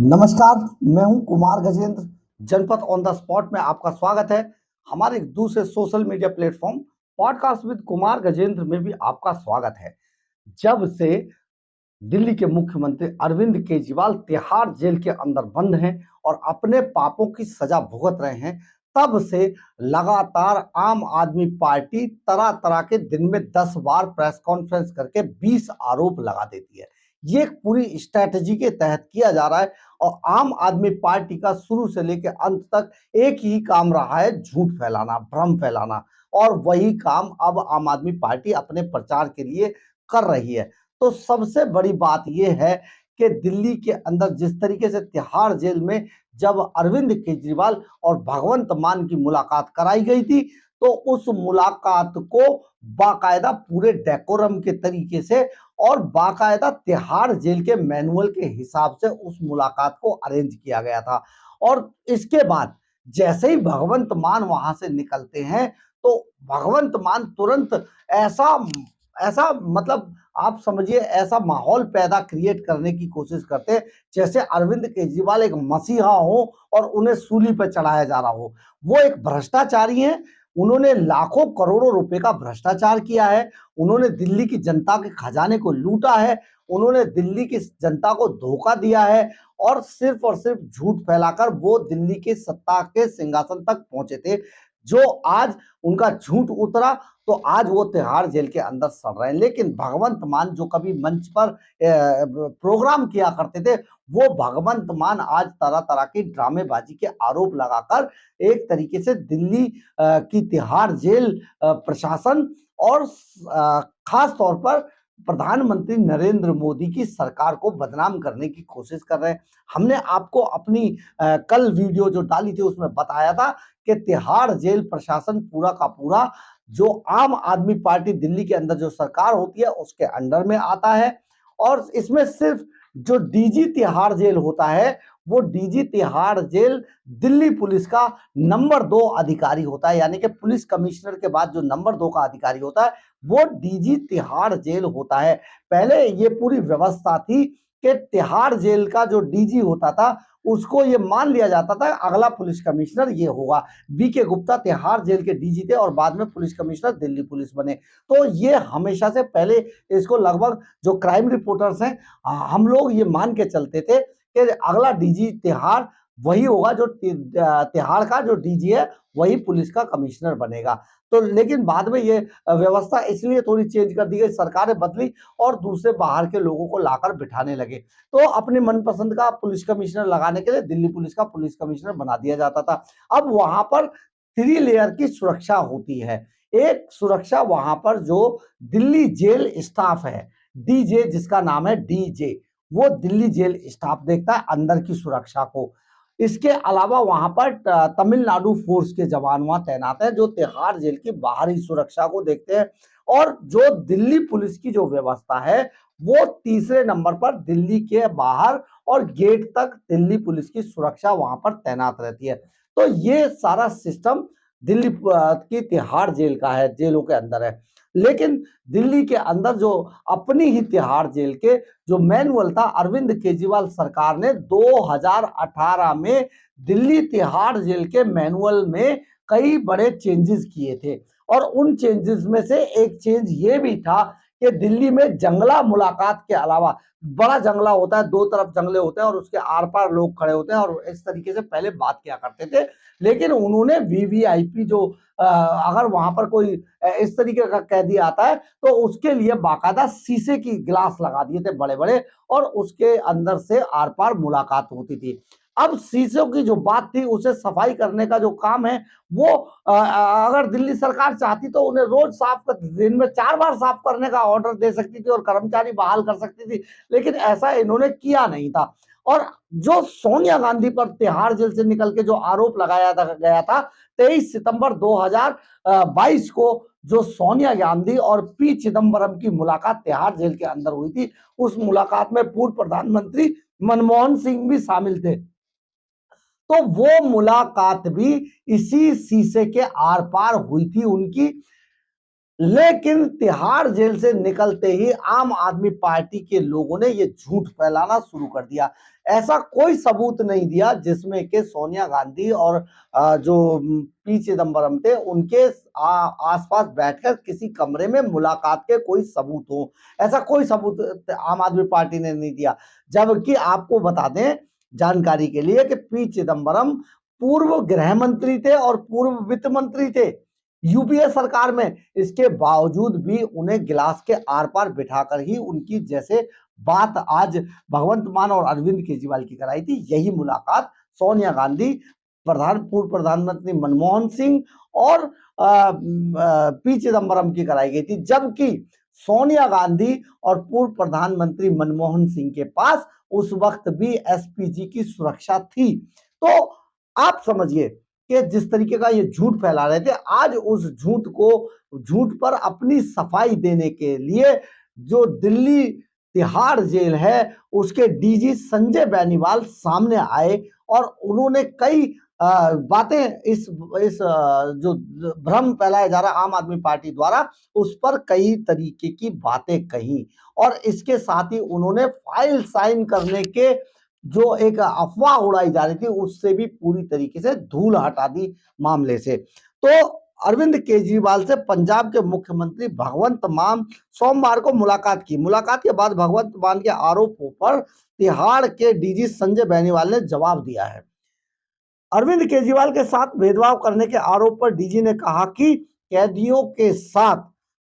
नमस्कार, मैं हूं कुमार गजेंद्र। जनपद ऑन द स्पॉट में आपका स्वागत है। हमारे एक दूसरे social media platform podcast with Kumar Gajendra में भी आपका स्वागत है। जब से दिल्ली के मुख्यमंत्री अरविंद केजरीवाल तिहाड़ जेल के अंदर बंद हैं और अपने पापों की सजा भुगत रहे हैं, तब से लगातार आम आदमी पार्टी तरह तरह के दिन में 10 बार प्रेस कॉन्फ्रेंस करके 20 आरोप लगा देती है। ये एक पूरी स्ट्रैटेजी के तहत किया जा रहा है और आम आदमी पार्टी का शुरू से लेकर अंत तक एक ही काम रहा है, झूठ फैलाना, भ्रम फैलाना। और वही काम अब आम आदमी पार्टी अपने प्रचार के लिए कर रही है। तो सबसे बड़ी बात यह है कि दिल्ली के अंदर जिस तरीके से तिहाड़ जेल में जब अरविंद केजरीवाल और भगवंत मान की मुलाकात कराई गई थी, तो उस मुलाकात को बाकायदा पूरे डेकोरम के तरीके से और बाकायदा तिहाड़ जेल के मैनुअल के हिसाब से उस मुलाकात को अरेंज किया गया था। और इसके बाद जैसे ही भगवंत मान वहां से निकलते हैं, तो भगवंत मान तुरंत ऐसा ऐसा मतलब आप समझिए ऐसा माहौल पैदा क्रिएट करने की कोशिश करते हैं जैसे अरविंद केजरीवाल एक मसीहा हो और उन्हें सूली पर चढ़ाया जा रहा हो। वो एक भ्रष्टाचारी हैं। उन्होंने लाखों करोड़ों रुपए का भ्रष्टाचार किया है। उन्होंने दिल्ली की जनता के खजाने को लूटा है। उन्होंने दिल्ली की जनता को धोखा दिया है और सिर्फ झूठ फैलाकर वो दिल्ली के सत्ता के सिंहासन तक पहुंचे थे। जो आज उनका झूठ उतरा, तो आज वो तिहाड़ जेल के अंदर सड़ रहे हैं। लेकिन भगवंत मान जो कभी मंच पर प्रोग्राम किया करते थे, वो भगवंत मान आज तरह तरह की ड्रामेबाजी के आरोप लगाकर एक तरीके से दिल्ली की तिहाड़ जेल प्रशासन और खास तौर पर प्रधानमंत्री नरेंद्र मोदी की सरकार को बदनाम करने की कोशिश कर रहे हैं। हमने आपको अपनी कल वीडियो जो डाली थी उसमें बताया था कि तिहाड़ जेल प्रशासन पूरा का पूरा जो आम आदमी पार्टी दिल्ली के अंदर जो सरकार होती है उसके अंडर में आता है। और इसमें सिर्फ जो डीजी तिहाड़ जेल होता है, वो DG Tihar jail Delhi police का नंबर 2 अधिकारी होता है। यानी कि पुलिस कमिश्नर के बाद जो नंबर 2 का अधिकारी होता है, वो डीजी तिहाड़ जेल होता है। पहले ये पूरी व्यवस्था थी कि तिहाड़ जेल का जो डीजी होता था, उसको ये मान लिया जाता था अगला पुलिस कमिश्नर ये होगा। बीके गुप्ता तिहाड़ जेल के डीजी थे और बाद में पुलिस कमिश्नर दिल्ली पुलिस बने। तो ये हमेशा से पहले इसको लगभग जो क्राइम रिपोर्टर्स हैं, हम लोग ये मान के चलते थे कि अगला डीजी तिहाड़ वही होगा, जो तिहाड़ का जो डीजी है वही पुलिस का कमिश्नर बनेगा। तो लेकिन बाद में ये व्यवस्था इसलिए थोड़ी चेंज कर दी गई, सरकारें बदली और दूसरे बाहर के लोगों को लाकर बिठाने लगे। तो अपने मनपसंद का पुलिस कमिश्नर लगाने के लिए दिल्ली पुलिस का पुलिस कमिश्नर बना दिया जाता था। अब वहां पर 3 लेयर की सुरक्षा होती है। एक सुरक्षा वहां पर जो दिल्ली जेल स्टाफ है, डीजे जिसका नाम है डीजे, वो दिल्ली जेल स्टाफ देखता है अंदर की सुरक्षा को। इसके अलावा वहां पर तमिलनाडु फोर्स के जवान वहां तैनात हैं जो तिहाड़ जेल की बाहरी सुरक्षा को देखते हैं। और जो दिल्ली पुलिस की जो व्यवस्था है, वो तीसरे नंबर पर दिल्ली के बाहर और गेट तक दिल्ली पुलिस की सुरक्षा वहां पर तैनात रहती है। तो ये सारा सिस्टम दिल्ली की तिहाड़ जेल का है, जेलों के अंदर है। लेकिन दिल्ली के अंदर जो अपनी ही तिहाड़ जेल के जो मैनुअल था, अरविंद केजरीवाल सरकार ने 2018 में दिल्ली तिहाड़ जेल के मैनुअल में कई बड़े चेंजेस किए थे। और उन चेंजेस में से एक चेंज ये भी था कि दिल्ली में जंगला मुलाकात के अलावा, बड़ा जंगला होता है, 2 तरफ जंगले होते हैं और उसके आर पार लोग खड़े होते हैं और इस तरीके से पहले बात किया करते थे। लेकिन उन्होंने वीवीआईपी जो अगर वहां पर कोई इस तरीके का कैदी आता है तो उसके लिए बाकायदा शीशे की गिलास लगा दिए थे बड़े बड़े, और उसके अंदर से आर पार मुलाकात होती थी। अब शीशों की जो बात थी उसे सफाई करने का जो काम है, वो अगर दिल्ली सरकार चाहती तो उन्हें रोज साफ कर, दिन में 4 बार साफ करने का ऑर्डर दे सकती थी और कर्मचारी बहाल कर सकती थी। लेकिन ऐसा इन्होंने किया नहीं था। और जो सोनिया गांधी पर तिहाड़ जेल से निकल के जो आरोप लगाया गया था, 23 सितंबर 2022 को जो सोनिया गांधी और पी चिदम्बरम की मुलाकात तिहाड़ जेल के अंदर हुई थी, उस मुलाकात में पूर्व प्रधानमंत्री मनमोहन सिंह भी शामिल थे। तो वो मुलाकात भी इसी शीशे के आर पार हुई थी उनकी। लेकिन तिहाड़ जेल से निकलते ही आम आदमी पार्टी के लोगों ने ये झूठ फैलाना शुरू कर दिया। ऐसा कोई सबूत नहीं दिया जिसमें कि सोनिया गांधी और जो पी चिदम्बरम थे उनके आसपास बैठकर किसी कमरे में मुलाकात के कोई सबूत हो। ऐसा कोई सबूत आम आदमी पार्टी ने नहीं दिया। जबकि आपको बता दें जानकारी के लिए कि पी चिदम्बरम पूर्व गृह मंत्री थे और पूर्व वित्त मंत्री थे यूपीए सरकार में। इसके बावजूद भी उन्हें गिलास के आर पार बिठाकर ही उनकी जैसे बात आज भगवंत मान और अरविंद केजरीवाल की कराई थी, यही मुलाकात सोनिया गांधी, पूर्व प्रधानमंत्री मनमोहन सिंह और पी चिदम्बरम की कराई गई थी। जबकि सोनिया गांधी और पूर्व प्रधानमंत्री मनमोहन सिंह के पास उस वक्त भी एसपीजी की सुरक्षा थी। तो आप समझिए कि जिस तरीके का ये झूठ फैला रहे थे, आज उस झूठ पर अपनी सफाई देने के लिए जो दिल्ली तिहाड़ जेल है उसके डीजी संजय बेनीवाल सामने आए और उन्होंने कई बातें इस जो भ्रम फैलाया जा रहा है आम आदमी पार्टी द्वारा उस पर कई तरीके की बातें कही और इसके साथ ही उन्होंने फाइल साइन करने के जो एक अफवाह उड़ाई जा रही थी उससे भी पूरी तरीके से धूल हटा दी मामले से। तो अरविंद केजरीवाल से पंजाब के मुख्यमंत्री भगवंत मान सोमवार को मुलाकात की। मुलाकात के बाद भगवंत मान के आरोपों पर तिहाड़ के डीजी संजय बेनीवाल ने जवाब दिया है। अरविंद केजरीवाल के साथ भेदभाव करने के आरोप पर डीजी ने कहा कि कैदियों के साथ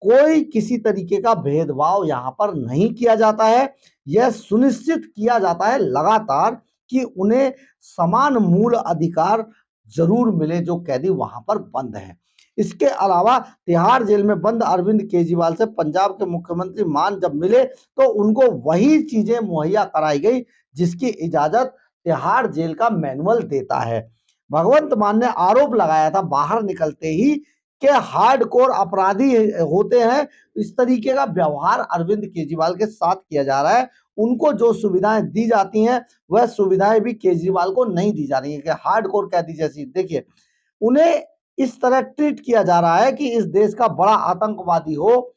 कोई किसी तरीके का भेदभाव यहां पर नहीं किया जाता है। यह सुनिश्चित किया जाता है लगातार कि उन्हें समान मूल अधिकार जरूर मिले जो कैदी वहां पर बंद हैं। इसके अलावा तिहाड़ जेल में बंद अरविंद केजरीवाल से पंजाब के मुख्यमंत्री मान जब मिले तो उनको वही चीजें मुहैया कराई गई जिसकी इजाजत तिहाड़ जेल का मैनुअल देता है। भगवंत मान ने आरोप लगाया था बाहर निकलते ही कि हार्डकोर अपराधी होते हैं, इस तरीके का व्यवहार अरविंद केजरीवाल के साथ किया जा रहा है। उनको जो सुविधाएं दी जाती हैं वह सुविधाएं भी केजरीवाल को नहीं दी जा रही है कि हार्डकोर कैदी जैसी। देखिए उन्हें इस तरह ट्रीट किया जा रहा है कि इस देश का बड़ा आतंकवादी हो।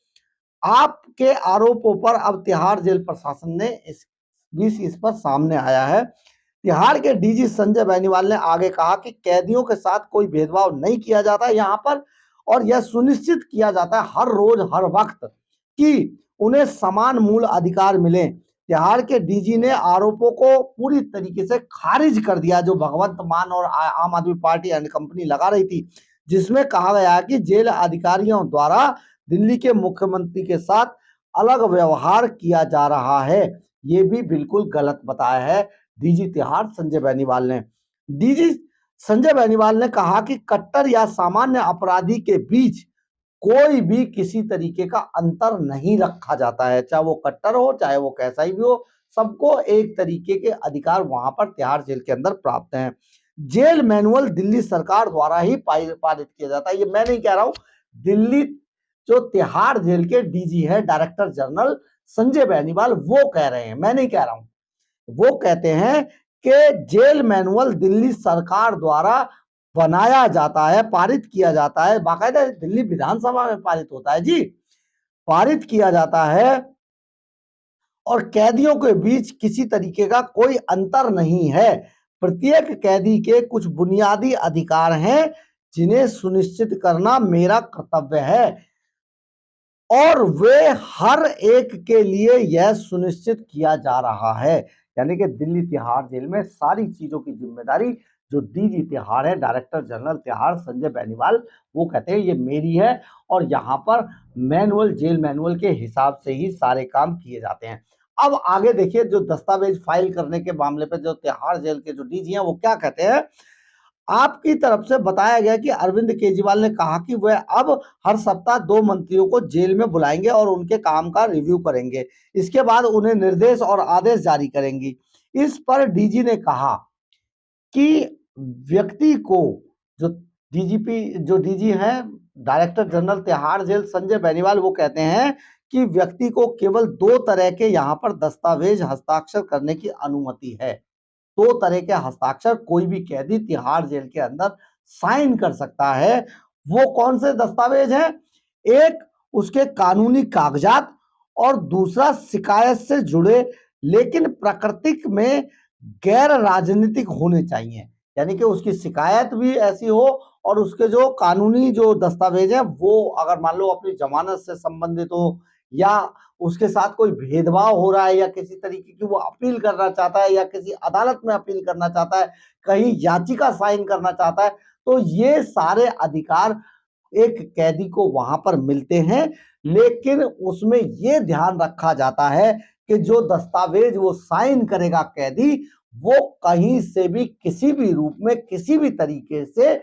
आपके आरोपों पर अब तिहाड़ जेल प्रशासन ने इस पर सामने आया है। तिहाड़ के डीजी संजय बेनीवाल ने आगे कहा कि कैदियों के साथ कोई भेदभाव नहीं किया जाता है यहाँ पर और यह सुनिश्चित किया जाता है हर रोज हर वक्त कि उन्हें समान मूल अधिकार मिले। तिहाड़ के डीजी ने आरोपों को पूरी तरीके से खारिज कर दिया जो भगवंत मान और आम आदमी पार्टी एंड कंपनी लगा रही थी, जिसमें कहा गया कि जेल अधिकारियों द्वारा दिल्ली के मुख्यमंत्री के साथ अलग व्यवहार किया जा रहा है। ये भी बिल्कुल गलत बताया है डीजी तिहाड़ संजय बेनीवाल ने। डीजी संजय बेनीवाल ने कहा कि कट्टर या सामान्य अपराधी के बीच कोई भी किसी तरीके का अंतर नहीं रखा जाता है, चाहे वो कट्टर हो चाहे वो कैसा ही भी हो, सबको एक तरीके के अधिकार वहां पर तिहाड़ जेल के अंदर प्राप्त हैं। जेल मैनुअल दिल्ली सरकार द्वारा ही पारित किया जाता है। ये मैं नहीं कह रहा हूं, दिल्ली जो तिहाड़ जेल के डीजी है डायरेक्टर जनरल संजय बेनीवाल वो कह रहे हैं, मैं नहीं कह रहा हूं। वो कहते हैं कि जेल मैनुअल दिल्ली सरकार द्वारा बनाया जाता है, पारित किया जाता है, बाकायदा दिल्ली विधानसभा में पारित होता है जी, पारित किया जाता है और कैदियों के बीच किसी तरीके का कोई अंतर नहीं है। प्रत्येक कैदी के कुछ बुनियादी अधिकार हैं जिन्हें सुनिश्चित करना मेरा कर्तव्य है और वे हर एक के लिए यह सुनिश्चित किया जा रहा है। यानी कि दिल्ली तिहाड़ जेल में सारी चीजों की जिम्मेदारी जो डीजी तिहाड़ है डायरेक्टर जनरल तिहाड़ संजय बेनीवाल वो कहते हैं ये मेरी है और यहाँ पर जेल मैनुअल के हिसाब से ही सारे काम किए जाते हैं। अब आगे देखिए जो दस्तावेज फाइल करने के मामले पर जो तिहाड़ जेल के जो डीजी हैं वो क्या कहते हैं। आपकी तरफ से बताया गया कि अरविंद केजरीवाल ने कहा कि वह अब हर सप्ताह 2 मंत्रियों को जेल में बुलाएंगे और उनके काम का रिव्यू करेंगे। इसके बाद उन्हें निर्देश और आदेश जारी करेंगी। इस पर डीजी ने कहा कि व्यक्ति को जो डीजी हैं director general Tihar jail Sanjay Beniwal वो कहते हैं कि व्यक्ति को केवल 2 तरह के यहाँ पर दस्तावेज हस्ताक्षर करने की अनुमति है। 2 तरह के हस्ताक्षर कोई भी कैदी तिहाड़ जेल के अंदर साइन कर सकता है। वो कौन से दस्तावेज हैं? एक उसके कानूनी कागजात और दूसरा शिकायत से जुड़े लेकिन प्राकृतिक में गैर राजनीतिक होने चाहिए, यानी कि उसकी शिकायत भी ऐसी हो और उसके जो कानूनी जो दस्तावेज है वो अगर मान लो अपनी जमानत से संबंधित हो या उसके साथ कोई भेदभाव हो रहा है या किसी तरीके की वो अपील करना चाहता है या किसी अदालत में अपील करना चाहता है, कहीं याचिका साइन करना चाहता है, तो ये सारे अधिकार एक कैदी को वहां पर मिलते हैं। लेकिन उसमें यह ध्यान रखा जाता है कि जो दस्तावेज वो साइन करेगा कैदी, वो कहीं से भी किसी भी रूप में किसी भी तरीके से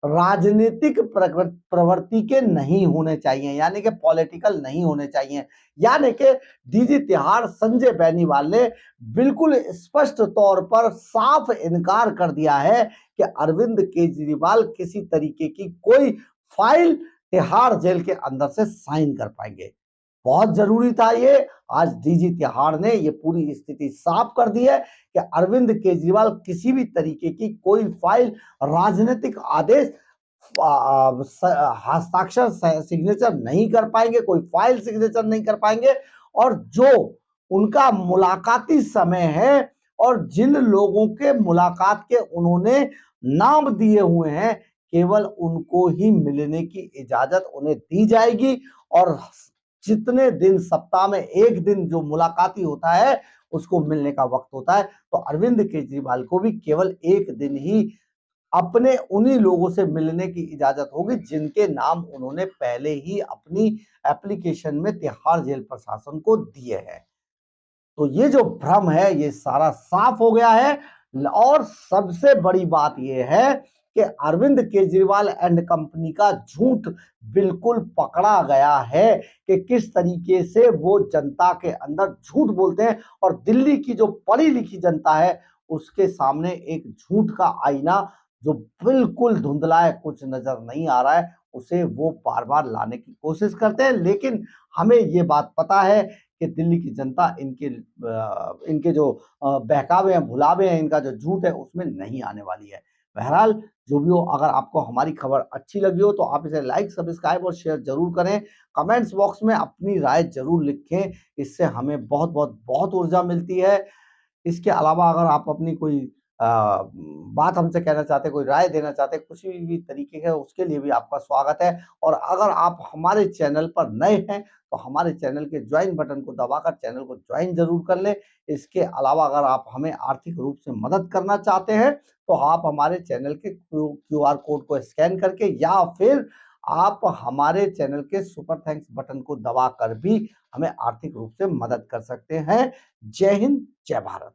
राजनीतिक प्रवृत्ति के नहीं होने चाहिए, यानी कि पॉलिटिकल नहीं होने चाहिए। यानी कि डीजी तिहाड़ संजय बेनीवाल ने बिल्कुल स्पष्ट तौर पर साफ इनकार कर दिया है कि अरविंद केजरीवाल किसी तरीके की कोई फाइल तिहाड़ जेल के अंदर से साइन कर पाएंगे। बहुत जरूरी था ये। आज डीजी तिहाड़ ने ये पूरी स्थिति साफ कर दी है कि अरविंद केजरीवाल किसी भी तरीके की कोई फाइल, राजनीतिक आदेश हस्ताक्षर सिग्नेचर नहीं कर पाएंगे, कोई फाइल सिग्नेचर नहीं कर पाएंगे। और जो उनका मुलाकाती समय है और जिन लोगों के मुलाकात के उन्होंने नाम दिए हुए हैं, केवल उनको ही मिलने की इजाजत उन्हें दी जाएगी। और जितने दिन सप्ताह में एक दिन जो मुलाकाती होता है उसको मिलने का वक्त होता है, तो अरविंद केजरीवाल को भी केवल एक दिन ही अपने उन्हीं लोगों से मिलने की इजाजत होगी जिनके नाम उन्होंने पहले ही अपनी एप्लीकेशन में तिहाड़ जेल प्रशासन को दिए हैं। तो ये जो भ्रम है ये सारा साफ हो गया है। और सबसे बड़ी बात ये है कि अरविंद केजरीवाल एंड कंपनी का झूठ बिल्कुल पकड़ा गया है कि किस तरीके से वो जनता के अंदर झूठ बोलते हैं। और दिल्ली की जो पढ़ी लिखी जनता है उसके सामने एक झूठ का आईना जो बिल्कुल धुंधला है, कुछ नजर नहीं आ रहा है, उसे वो बार बार लाने की कोशिश करते हैं। लेकिन हमें ये बात पता है कि दिल्ली की जनता इनके जो बहकावे हैं, भुलावे हैं, इनका जो झूठ है उसमें नहीं आने वाली है। बहरहाल जो भी हो, अगर आपको हमारी खबर अच्छी लगी हो तो आप इसे लाइक, सब्सक्राइब और शेयर जरूर करें। कमेंट्स बॉक्स में अपनी राय जरूर लिखें, इससे हमें बहुत बहुत बहुत ऊर्जा मिलती है। इसके अलावा अगर आप अपनी कोई बात हमसे कहना चाहते हैं, कोई राय देना चाहते हैं, किसी भी तरीके का, उसके लिए भी आपका स्वागत है। और अगर आप हमारे चैनल पर नए हैं तो हमारे चैनल के ज्वाइन बटन को दबाकर चैनल को ज्वाइन जरूर कर लें। इसके अलावा अगर आप हमें आर्थिक रूप से मदद करना चाहते हैं तो आप हमारे चैनल के क्यूआर कोड को स्कैन करके या फिर आप हमारे चैनल के सुपर थैंक्स बटन को दबाकर भी हमें आर्थिक रूप से मदद कर सकते हैं। जय हिंद, जय भारत।